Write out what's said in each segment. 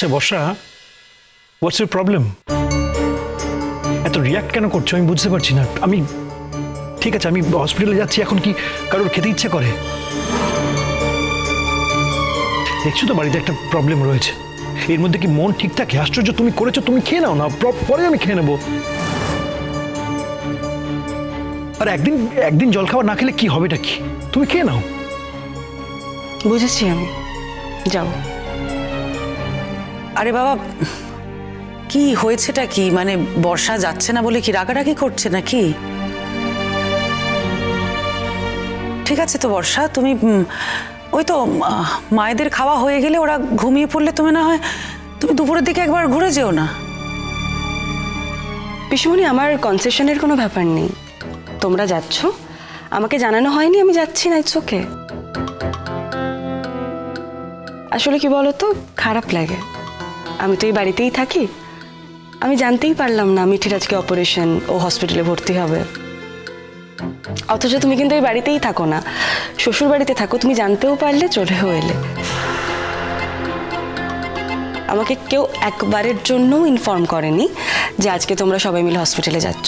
আচ্ছা বর্ষা, what's your problem? এত react কেন করছো আমি বুঝতে পারছি না। আমি ঠিক আছে, আমি হসপিটালে যাচ্ছি, এখন কি কারোর খেতে ইচ্ছে করে? দেখছো তো বাড়িতে একটা প্রবলেম রয়েছে, এর মধ্যে কি মন ঠিক থাকে? আশ্চর্য, তুমি করেছো, তুমি খেয়ে নাও না, পরে আমি খেয়ে নেবো। আর একদিন জল খাবার না খেলে কি হবেটা কি? তুমি খেয়ে নাও। বুঝেছি আমি, যাও। আরে বাবা, কি হয়েছেটা কি? মানে বর্ষা যাচ্ছে না বলে কি রাগারাগি করছে নাকি? ঠিক আছে তো বর্ষা, তুমি ওই তো মায়েদের খাওয়া হয়ে গেলে ওরা ঘুমিয়ে পড়লে তুমি না হয় তুমি দুপুরের দিকে একবার ঘুরে যেও না। পিসিমণি, আমার কনসেশনের কোনো ব্যাপার নেই। তোমরা যাচ্ছ, আমাকে জানানো হয়নি, আমি যাচ্ছি না, ইটস ওকে। আসলে কি বলতো, খারাপ লাগে। আমি তো এই বাড়িতেই থাকি, আমি জানতেই পারলাম না মিঠির আজকে অপারেশন, ও হসপিটালে ভর্তি হবে। অথচ তুমি কিন্তু এই বাড়িতেই থাকো না, শ্বশুর বাড়িতে থাকো, তুমি জানতেও পারলে, চলেও এলে। আমাকে কেউ একবারের জন্যও ইনফর্ম করেনি যে আজকে তোমরা সবাই মিলে হসপিটালে যাচ্ছ।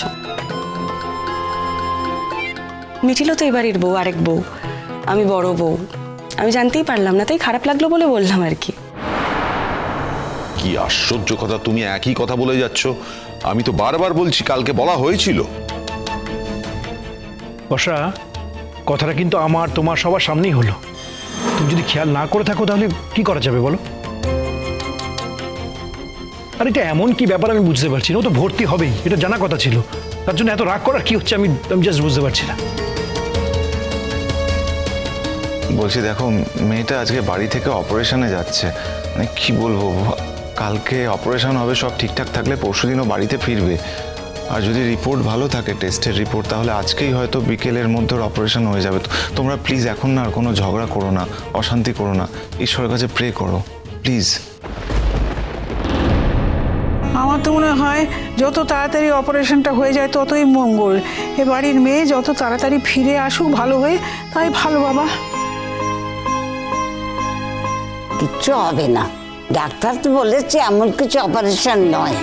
মিঠিলও তো এই বাড়ির বউ, আরেক বউ, আমি বড় বউ, আমি জানতেই পারলাম না, তাই খারাপ লাগলো বলে বললাম আর কি। কি আশ্চর্য কথা, তুমি একই কথা বলে যাচ্ছ। আমি তো বারবার বলছি, কালকে বলা হয়েছিল। বর্ষা, কথাটা কিন্তু আমার তোমার সবার সামনেই হলো। তুমি যদি খেয়াল না করে থাকো তাহলে কি করা যাবে বলো? আর এটা এমন কি ব্যাপার আমি বুঝতে পারছি না। ও তো ভর্তি হবেই, এটা জানা কথা ছিল, তার জন্য এত রাগ করার কি হচ্ছে আমি জাস্ট বুঝতে পারছি না। বলছি দেখো, মেয়েটা আজকে বাড়ি থেকে অপারেশনে যাচ্ছে, মানে কি বলবো, কালকে অপারেশন হবে, সব ঠিকঠাক থাকলে পরশুদিনও বাড়িতে ফিরবে। আর যদি রিপোর্ট ভালো থাকে, টেস্টের রিপোর্ট, তাহলে আজকেই হয়তো বিকেলের মধ্যে অপারেশন হয়ে যাবে। তো তোমরা প্লিজ এখন না আর কোনো ঝগড়া করো না, অশান্তি করো না, ঈশ্বরের কাছে প্রে করো প্লিজ। আমার তো মনে হয় যত তাড়াতাড়ি অপারেশনটা হয়ে যায় ততই মঙ্গল। এ বাড়ির মেয়ে যত তাড়াতাড়ি ফিরে আসুক ভালো হয়ে, তাই ভালো বাবা। কিচ্ছু হবে না, ডাক্তার তো বলেছে এমন কিছু অপারেশন নয়।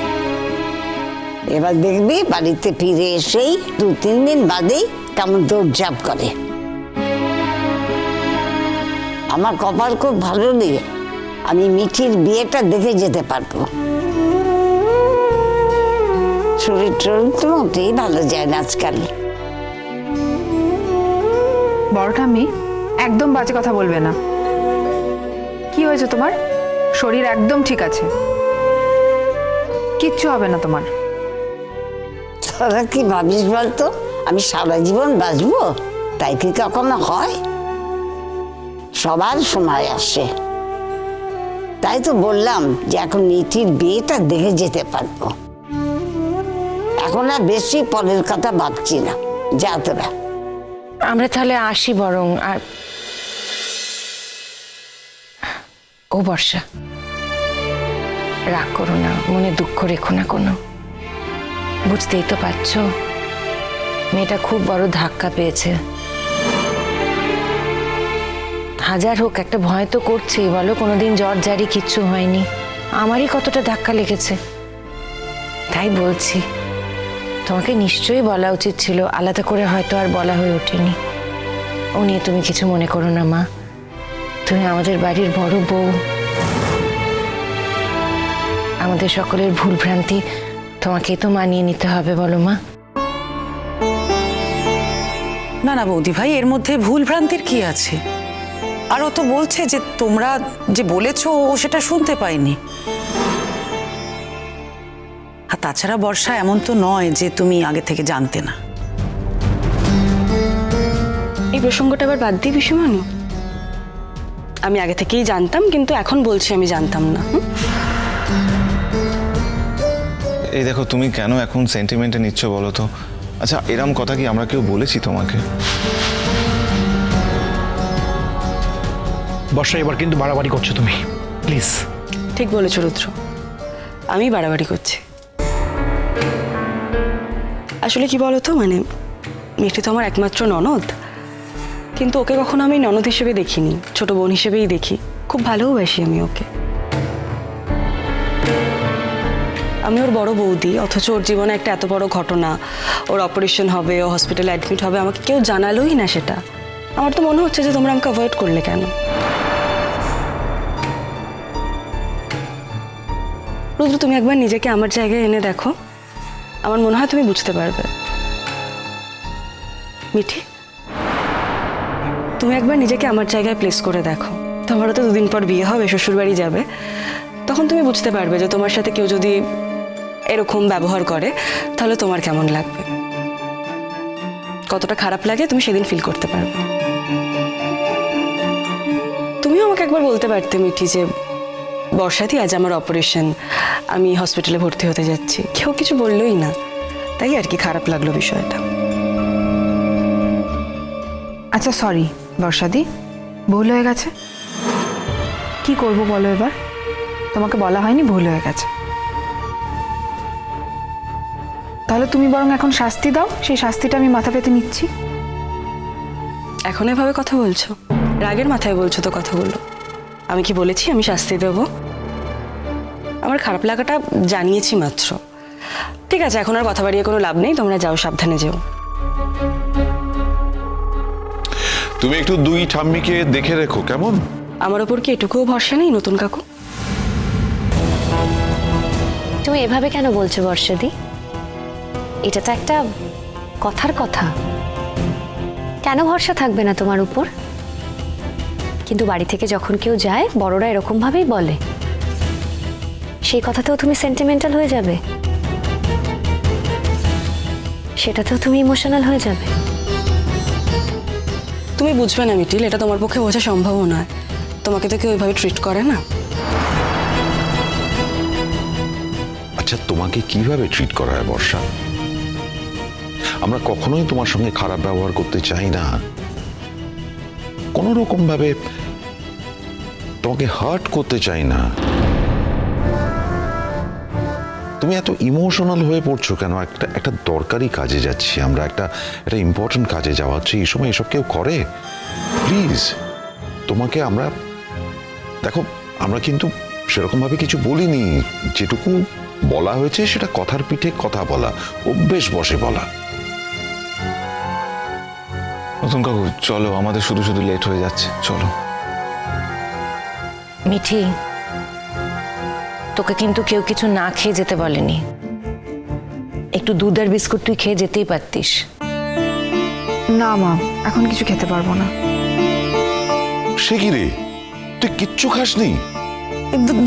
এবার দেখবি বাড়িতে ফিরে এসেই 2-3 দিন বাদেই কেমন দৌড়ঝাঁপ করে। আমার কপাল খুব ভালো নেই, আমি মিঠির বিয়েটা দেখে যেতে পারবো। শরীর টরীর তো মোটেই ভালো যায় না আজকাল। বড় ঠাম্মি, একদম বাজে কথা বলবে না। কি হয়েছে তোমার? শরীর একদম ঠিক আছে, কিচ্ছু হবে না তোমার। তোরা কি ভাবিস বলতো, আমি সারা জীবন বাঁচবো? তাই কি কখনো হয়? সবার সময় আসে, তাই তো বললাম যে এখন মিঠির বিয়েটা দেখে যেতে পারবো। এখন আর বেশি পরের কথা ভাবছি না, যা তোরা। আমরা তাহলে আসি বরং। আর ও বর্ষা, রাগ করো না, মনে দুঃখ রেখো না কোনো। বুঝতেই তো পারছো মেয়েটা খুব বড় ধাক্কা পেয়েছে। হাজার হোক একটা ভয় তো করছেই, বলো, কোনোদিন জ্বর জারি কিচ্ছু হয়নি, আমারই কতটা ধাক্কা লেগেছে। তাই বলছি, তোমাকে নিশ্চয়ই বলা উচিত ছিল, আলাদা করে হয়তো আর বলা হয়ে ওঠেনি। ও নিয়ে তুমি কিছু মনে করো না মা, তুমি আমাদের বাড়ির বড় বউ। আমাদের সকলের ভুল ভ্রান্তি তোমাকেই তো মানিয়ে নিতে হবে, বলো মা। না না বৌদি ভাই, এর মধ্যে ভুল ভ্রান্তির কি আছে? আর ও তো বলছে যে তোমরা যে বলেছো ও সেটা শুনতে পায়নি। আর তাছাড়া বর্ষা এমন তো নয় যে তুমি আগে থেকে জানতে না। এই প্রসঙ্গটা আবার বাদ দিই পিসিমণি, আমি আগে থেকেই জানতাম, কিন্তু এখন বলছি আমি জানতাম না। এই দেখো, তুমি কেন এখন সেন্টিমেন্টে নিচ্ছ বলো তো? আচ্ছা, এরম কথা কি আমরা কেউ বলেছি তোমাকে? বর্ষা, এবার কিন্তু বাড়াবাড়ি করছো তুমি, প্লিজ। ঠিক বলেছ রুদ্র, আমি বাড়াবাড়ি করছি। আসলে কি বলতো, মানে মিষ্টি তো আমার একমাত্র ননদ, কিন্তু ওকে কখনো আমি ননদ হিসেবে দেখিনি, ছোট বোন হিসেবেই দেখি। খুব ভালোবাসি আমি ওকে। আমি ওর বড় বৌদি, অথচ ওর জীবনে একটা এত বড় ঘটনা, ওর অপারেশন হবে, ও হসপিটালে অ্যাডমিট হবে, আমাকে কেউ জানালোই না সেটা। আমার তো মনে হচ্ছে যে তোমরা আমাকে অ্যাভয়েড করলে কেন? রুদ্র, তুমি একবার নিজেকে আমার জায়গায় এনে দেখো, আমার মনে হয় তুমি বুঝতে পারবে। মিঠি, তুমি একবার নিজেকে আমার জায়গায় প্লেস করে দেখো। তোমারও তো 2 দিন পর বিয়ে হবে, শ্বশুরবাড়ি যাবে, তখন তুমি বুঝতে পারবে যে তোমার সাথে কেউ যদি এরকম ব্যবহার করে তাহলে তোমার কেমন লাগবে, কতটা খারাপ লাগে তুমি সেদিন ফিল করতে পারবে। তুমিও আমাকে একবার বলতে পারতে মিঠি যে বর্ষাতি আজ আমার অপারেশন, আমি হসপিটালে ভর্তি হতে যাচ্ছি। কেউ কিছু বললোই না, তাই আর কি খারাপ লাগলো বিষয়টা। আচ্ছা সরি বর্ষাদি, ভুল হয়ে গেছে। কি করব বলো এবার? তোমাকে বলা হয়নি, ভুল হয়ে গেছে। তাহলে তুমি বরং এখন শাস্তি দাও, সেই শাস্তিটা আমি মাথা পেতে নিচ্ছি। এখন এভাবে কথা বলছো? রাগের মাথায় বলছো তো কথাগুলো? আমি কি বলেছি আমি শাস্তি দেব? আমার খারাপ লাগাটা জানিয়েছি মাত্র। ঠিক আছে, এখন আর কথা বাড়িয়ে কোনো লাভ নেই, তোমরা যাও, সাবধানে যেও। তুমি একটু 2 ঠাম্মিকে দেখে রেখো, কেমন? আমার ওপর কি এটুকুও ভরসা নেই নতুন কাকু? তুমি এভাবে কেন বলছো বর্ষাদি? এটা তো একটা কথার কথা। কেন ভরসা থাকবে না তোমার উপর? কিন্তু বাড়ি থেকে যখন কেউ যায়, বড়রা এরকম ভাবেই বলে, সেই কথাতেও তুমি সেন্টিমেন্টাল হয়ে যাবে, সেটাতেও তুমি ইমোশনাল হয়ে যাবে। তুমি বুঝবে না মিটিল, এটা তোমার পক্ষে বোঝা সম্ভব নয়। তোমাকে তো কেউ ওইভাবে ট্রিট করে না। আচ্ছা, তোমাকে কিভাবে ট্রিট করা হয় বর্ষা? আমরা কখনোই তোমার সঙ্গে খারাপ ব্যবহার করতে চাই না, কোনো রকম ভাবে তোমাকে হার্ট করতে চাই না। তুমি এত ইমোশনাল হয়ে পড়ছো কেন? একটা দরকারি কাজে যাচ্ছি আমরা, একটা ইম্পর্টেন্ট কাজে যাওয়া হচ্ছে, এই সময় এসব কেউ করে? প্লিজ, তোমাকে আমরা দেখো, আমরা কিন্তু সেরকম ভাবে কিছু বলিনি। যেটুকু বলা হয়েছে সেটা কথার পিঠে কথা বলা, অভ্যেস বসে বলা। নতুন কাকু চলো, আমাদের শুধু শুধু লেট হয়ে যাচ্ছে, চলো। মিঠি, তোকে কিন্তু কেউ কিছু না খেয়ে যেতে বলেনি। একটু দুধ আর বিস্কুট তুই খেয়ে যেতেই পারতিস। না মা, এখন কিছু খেতে পারবো না। সে কি রে, তুই কিচ্ছু খাসনি?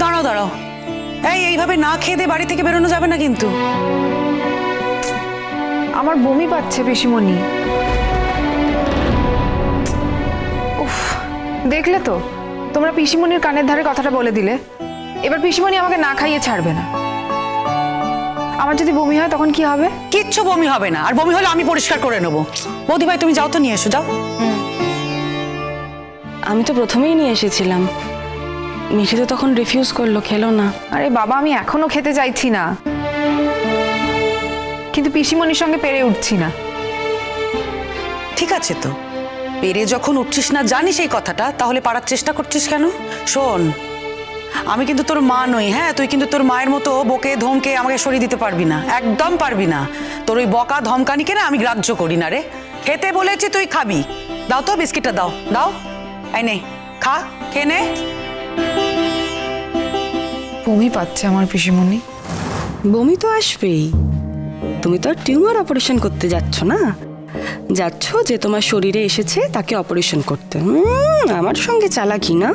দাঁড়াও দাঁড়াও, এইভাবে না খেয়ে দিয়ে বাড়ি থেকে বেরোনো যাবে না কিন্তু। আমার বমি পাচ্ছে পিসিমণি। উফ, দেখলে তো, তোমরা পিসিমণির কানের ধারে কথাটা বলে দিলে। এবার পিসিমণি আমাকে না খাইয়ে ছাড়বে না। আমার যদি বমি হয় তখন কি হবে? কিচ্ছু বমি হবে না, আর বমি হলে আমি পরিষ্কার করে নেবো। বৌদি ভাই তুমি যাও তো, নিয়ে এসো, যাও। আমি তো প্রথমেই নিয়ে এসেছিলাম, মিঠি তো তখন রিফিউজ করলো, খেলো না। আরে বাবা, আমি এখনো খেতে চাইছি না, কিন্তু পিসিমণির সঙ্গে পেরে উঠছি না। ঠিক আছে তো, পেরে যখন উঠছিস না, জানিস এই কথাটা, তাহলে পারার চেষ্টা করছিস কেন? শোন, আমি কিন্তু তোর মা নই, হ্যাঁ? তুই কিন্তু তোর মায়ের মতো বকে ধমকে আমাকে সরিয়ে দিতে পারবি না, একদম পারবি না। তোর ওই বকা ধমকানিকে না আমি গ্রাহ্য করি না রে। খেতে বলেছি, তুই খাবি। দাও তো বিস্কিটটা, দাও দাও, এই নে, খা, খেয়ে নে। বমি পাচ্ছে আমার পিসিমণি। বমি তো আসবেই, তুমি তো আর টিউমার অপারেশন করতে যাচ্ছ না, যাচ্ছ যে তোমার শরীরে এসেছে তাকে অপারেশন করতে। আমার সঙ্গে চালাকি না।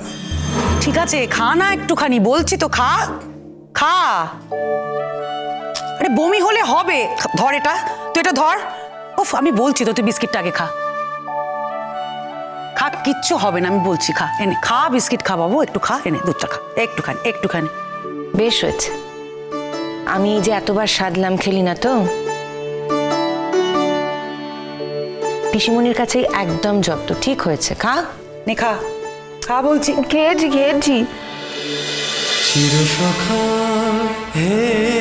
ঠিক আছে, খা না একটুখানি, বলছি তো, খা খা। আরে বমি হলে হবে, ধর এটা, তুই এটা ধর। উফ, আমি বলছি তো, তুই বিস্কিটটা আগে খা। খা, কিচ্ছু হবে না, আমি বলছি, খা, এনে খা, বিস্কিট খা বাবু, একটু খা, এনে দুধটা খা, একটুখানি একটুখানি। বেশ হয়েছে, আমি এই যে এতবার সাধলাম, খেলি না তো। পিসিমণির কাছেই একদম জব্দ, ঠিক হয়েছে, খা। নে খা, খা বলছি। খেয়েছি খেয়েছি। চিরসখা হে